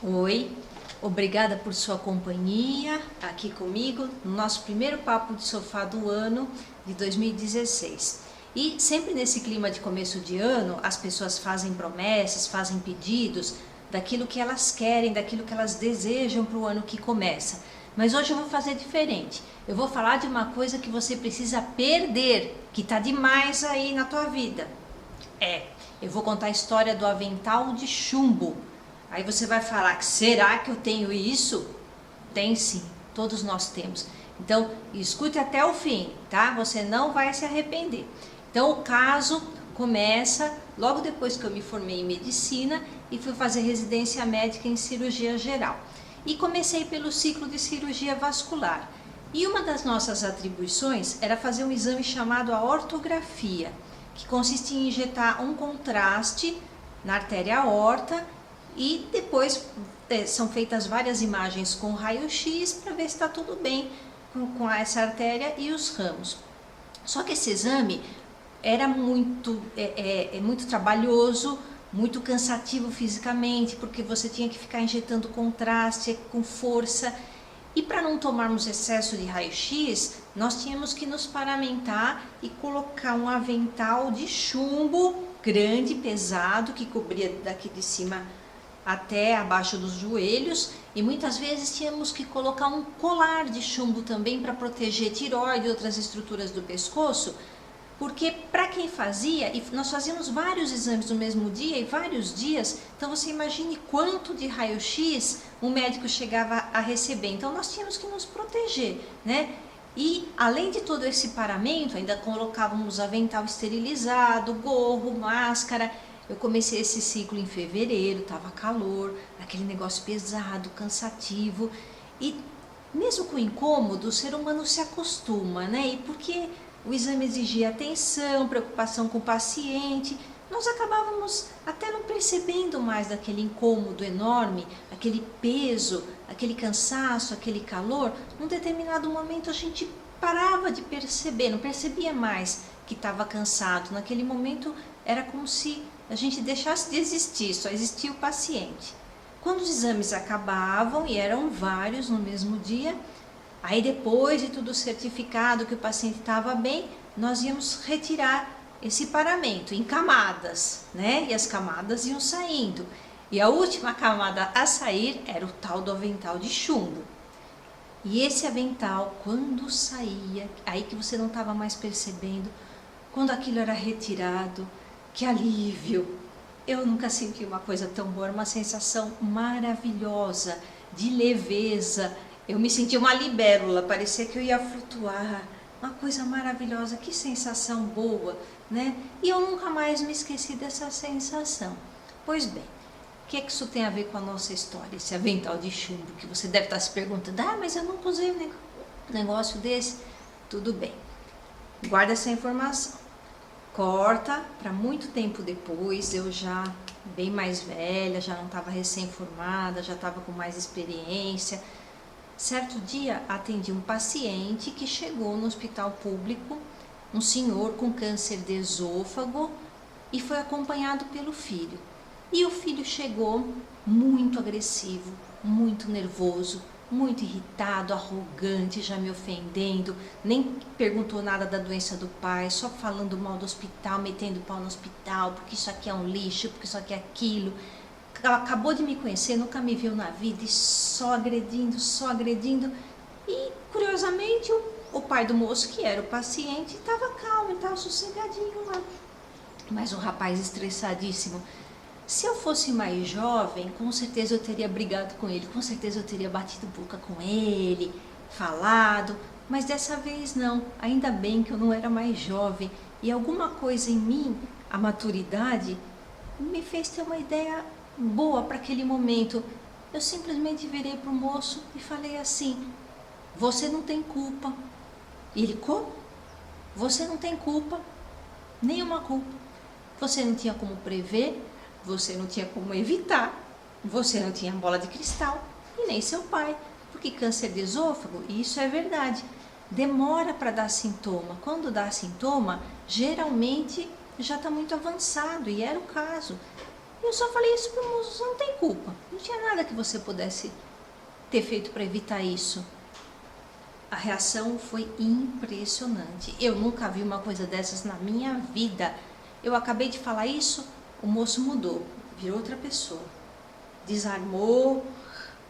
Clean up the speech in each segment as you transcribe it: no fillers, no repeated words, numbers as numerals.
Oi, obrigada por sua companhia aqui comigo no nosso primeiro papo de sofá do ano de 2016. E sempre nesse clima de começo de ano, as pessoas fazem promessas, fazem pedidos daquilo que elas querem, daquilo que elas desejam para o ano que começa. Mas hoje eu vou fazer diferente. Eu vou falar de uma coisa que você precisa perder, que está demais aí na tua vida. Eu vou contar a história do avental de chumbo. Aí você vai falar, será que eu tenho isso? Tem sim, todos nós temos. Então, escute até o fim, tá? Você não vai se arrepender. Então, o caso começa logo depois que eu me formei em medicina e fui fazer residência médica em cirurgia geral. E comecei pelo ciclo de cirurgia vascular. E uma das nossas atribuições era fazer um exame chamado a ortografia, que consiste em injetar um contraste na artéria aorta e depois são feitas várias imagens com raio-x para ver se está tudo bem com essa artéria e os ramos. Só que esse exame era muito trabalhoso, muito cansativo fisicamente, porque você tinha que ficar injetando contraste com força. E para não tomarmos excesso de raio-x, nós tínhamos que nos paramentar e colocar um avental de chumbo grande, pesado, que cobria daqui de cima até abaixo dos joelhos, e muitas vezes tínhamos que colocar um colar de chumbo também para proteger tireoide e outras estruturas do pescoço, porque para quem fazia, e nós fazíamos vários exames no mesmo dia e vários dias, então você imagine quanto de raio-x o médico chegava a receber. Então nós tínhamos que nos proteger, né? E além de todo esse paramento, ainda colocávamos avental esterilizado, gorro, máscara. Eu comecei esse ciclo em fevereiro, estava calor, aquele negócio pesado, cansativo. E mesmo com incômodo, o ser humano se acostuma, né? E porque o exame exigia atenção, preocupação com o paciente, nós acabávamos até não percebendo mais daquele incômodo enorme, aquele peso, aquele cansaço, aquele calor. Num determinado momento a gente parava de perceber, não percebia mais que estava cansado. Naquele momento era como se a gente deixasse de existir, só existia o paciente. Quando os exames acabavam, e eram vários no mesmo dia, aí depois de tudo certificado que o paciente estava bem, nós íamos retirar esse paramento em camadas, né? E as camadas iam saindo. E a última camada a sair era o tal do avental de chumbo. E esse avental, quando saía, aí que você não estava mais percebendo, quando aquilo era retirado, que alívio! Eu nunca senti uma coisa tão boa, uma sensação maravilhosa, de leveza. Eu me senti uma libélula, parecia que eu ia flutuar. Uma coisa maravilhosa, que sensação boa, né? E eu nunca mais me esqueci dessa sensação. Pois bem, o que é que isso tem a ver com a nossa história, esse avental de chumbo, que você deve estar se perguntando, mas eu nunca usei um negócio desse. Tudo bem, guarda essa informação. Corta para muito tempo depois, eu já bem mais velha, já não estava recém-formada, já estava com mais experiência. Certo dia atendi um paciente que chegou no hospital público, um senhor com câncer de esôfago, e foi acompanhado pelo filho. E o filho chegou muito agressivo, muito nervoso, muito irritado, arrogante, já me ofendendo, nem perguntou nada da doença do pai, só falando mal do hospital, metendo pau no hospital, porque isso aqui é um lixo, porque isso aqui é aquilo. Acabou de me conhecer, nunca me viu na vida e só agredindo, só agredindo. E curiosamente o pai do moço, que era o paciente, estava calmo, estava sossegadinho lá. Mas o rapaz estressadíssimo. Se eu fosse mais jovem, com certeza eu teria brigado com ele, com certeza eu teria batido boca com ele, falado, mas dessa vez não. Ainda bem que eu não era mais jovem e alguma coisa em mim, a maturidade, me fez ter uma ideia boa para aquele momento. Eu simplesmente virei para o moço e falei assim: você não tem culpa. E ele: como? Você não tem culpa, nenhuma culpa. Você não tinha como prever, você não tinha como evitar, você não tinha bola de cristal e nem seu pai, porque câncer de esôfago, isso é verdade, demora para dar sintoma. Quando dá sintoma, geralmente já está muito avançado, e era o caso. Eu só falei isso pro moço, você não tem culpa. Não tinha nada que você pudesse ter feito para evitar isso. A reação foi impressionante. Eu nunca vi uma coisa dessas na minha vida. Eu acabei de falar isso, o moço mudou, virou outra pessoa. Desarmou,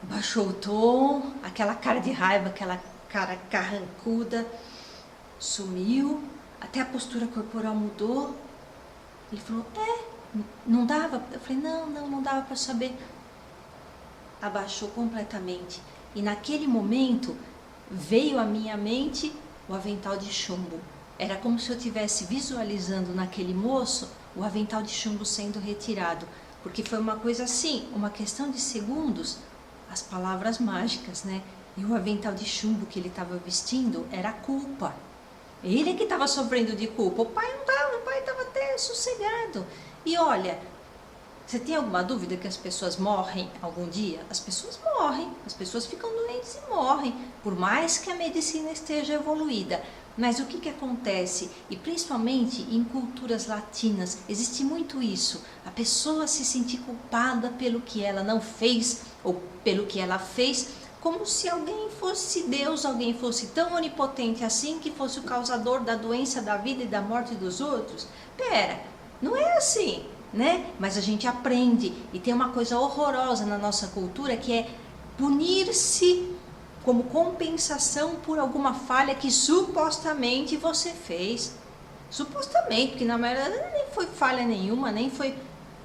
baixou o tom, aquela cara de raiva, aquela cara carrancuda, sumiu, até a postura corporal mudou. Ele falou, não dava? Eu falei, não dava para saber. Abaixou completamente. E naquele momento veio à minha mente o avental de chumbo. Era como se eu estivesse visualizando naquele moço o avental de chumbo sendo retirado. Porque foi uma coisa assim, uma questão de segundos, as palavras mágicas, né? E o avental de chumbo que ele estava vestindo era a culpa. Ele que estava sofrendo de culpa. O pai não estava, o pai estava até sossegado. E olha, você tem alguma dúvida que as pessoas morrem algum dia? As pessoas morrem, as pessoas ficam doentes e morrem, por mais que a medicina esteja evoluída. Mas o que acontece? E principalmente em culturas latinas, existe muito isso. A pessoa se sentir culpada pelo que ela não fez ou pelo que ela fez, como se alguém fosse Deus, alguém fosse tão onipotente assim que fosse o causador da doença, da vida e da morte dos outros. Pera, não é assim, né? Mas a gente aprende e tem uma coisa horrorosa na nossa cultura que é punir-se como compensação por alguma falha que supostamente você fez. Supostamente, porque na verdade nem foi falha nenhuma, nem foi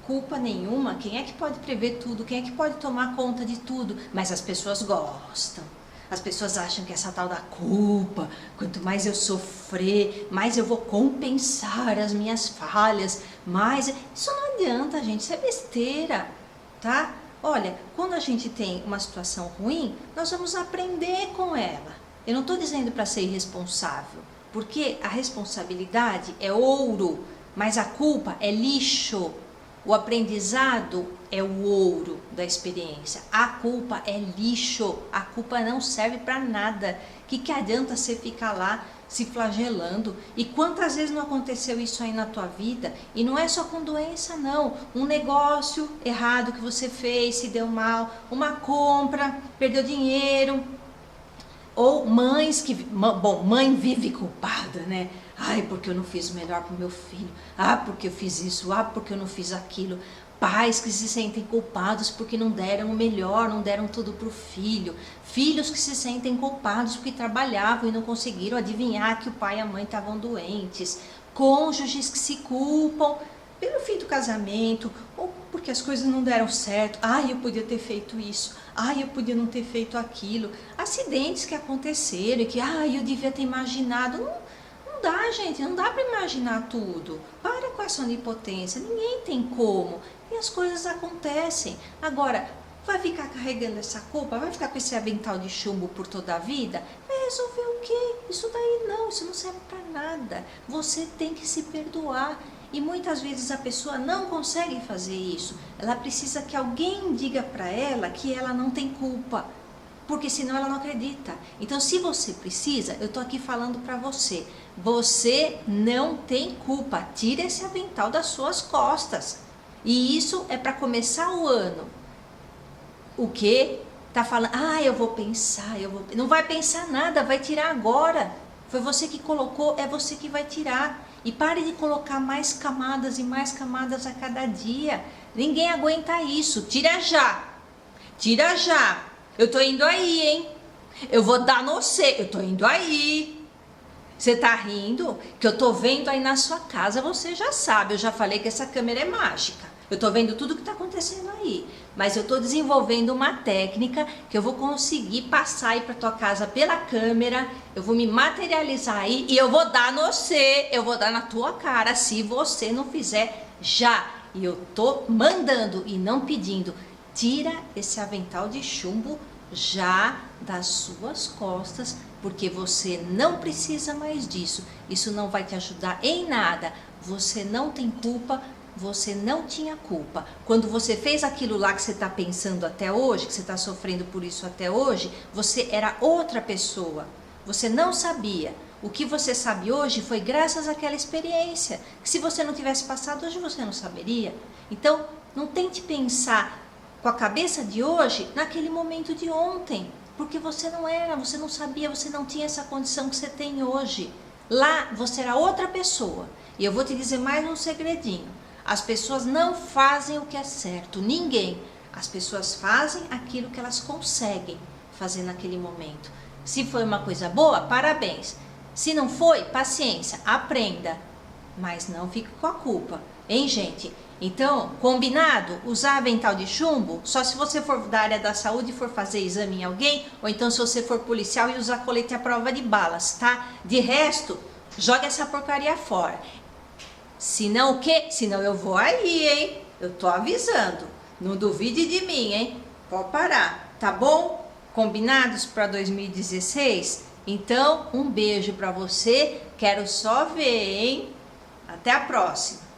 culpa nenhuma. Quem é que pode prever tudo? Quem é que pode tomar conta de tudo? Mas as pessoas gostam. As pessoas acham que essa tal da culpa, quanto mais eu sofrer, mais eu vou compensar as minhas falhas, mais... Isso não adianta, gente, isso é besteira, tá? Olha, quando a gente tem uma situação ruim, nós vamos aprender com ela. Eu não estou dizendo para ser irresponsável, porque a responsabilidade é ouro, mas a culpa é lixo. O aprendizado é o ouro da experiência. A culpa é lixo. A culpa não serve para nada. O que adianta você ficar lá se flagelando? E quantas vezes não aconteceu isso aí na tua vida? E não é só com doença, não. Um negócio errado que você fez, se deu mal, uma compra, perdeu dinheiro. Ou mães que... Bom, mãe vive culpada, né? Ai, porque eu não fiz o melhor para o meu filho. Ah, porque eu fiz isso. Ah, porque eu não fiz aquilo. Pais que se sentem culpados porque não deram o melhor, não deram tudo para o filho. Filhos que se sentem culpados porque trabalhavam e não conseguiram adivinhar que o pai e a mãe estavam doentes. Cônjuges que se culpam pelo fim do casamento ou porque as coisas não deram certo. Ai, eu podia ter feito isso. Ai, eu podia não ter feito aquilo. Acidentes que aconteceram e que, ai, eu devia ter imaginado. Não dá, gente, não dá para imaginar tudo. Para com essa onipotência, ninguém tem como. E as coisas acontecem. Agora, vai ficar carregando essa culpa? Vai ficar com esse avental de chumbo por toda a vida? Vai resolver o quê? Isso daí não, isso não serve para nada. Você tem que se perdoar. E muitas vezes a pessoa não consegue fazer isso. Ela precisa que alguém diga para ela que ela não tem culpa. Porque senão ela não acredita. Então, se você precisa, eu estou aqui falando para você. Você não tem culpa. Tira esse avental das suas costas. E isso é para começar o ano. O que? Tá falando, eu vou pensar, Não vai pensar nada, vai tirar agora. Foi você que colocou, é você que vai tirar. E pare de colocar mais camadas e mais camadas a cada dia. Ninguém aguenta isso. Tira já. Tira já. Eu tô indo aí, hein? Eu vou dar no você. Eu tô indo aí. Você tá rindo? Que eu tô vendo aí na sua casa, você já sabe. Eu já falei que essa câmera é mágica. Eu tô vendo tudo que tá acontecendo aí. Mas eu tô desenvolvendo uma técnica que eu vou conseguir passar aí pra tua casa pela câmera. Eu vou me materializar aí e eu vou dar no você. Eu vou dar na tua cara se você não fizer já. E eu tô mandando e não pedindo. Tira esse avental de chumbo já das suas costas, porque você não precisa mais disso. Isso não vai te ajudar em nada. Você não tem culpa, você não tinha culpa. Quando você fez aquilo lá que você está pensando até hoje, que você está sofrendo por isso até hoje, você era outra pessoa. Você não sabia. O que você sabe hoje foi graças àquela experiência. Que se você não tivesse passado hoje, você não saberia. Então, Não tente pensar com a cabeça de hoje naquele momento de ontem, porque você não era, você não sabia, você não tinha essa condição que você tem hoje. Lá você era outra pessoa. E eu vou te dizer mais um segredinho. As pessoas não fazem o que é certo, ninguém. As pessoas fazem aquilo que elas conseguem fazer naquele momento. Se foi uma coisa boa, parabéns. Se não foi, paciência, aprenda. Mas não fique com a culpa, hein, gente? Então, combinado? Usar avental de chumbo só se você for da área da saúde e for fazer exame em alguém, ou então se você for policial e usar colete à prova de balas, tá? De resto, joga essa porcaria fora. Senão o quê? Senão eu vou aí, hein? Eu tô avisando. Não duvide de mim, hein? Pode parar, tá bom? Combinados para 2016? Então, um beijo para você. Quero só ver, hein? Até a próxima.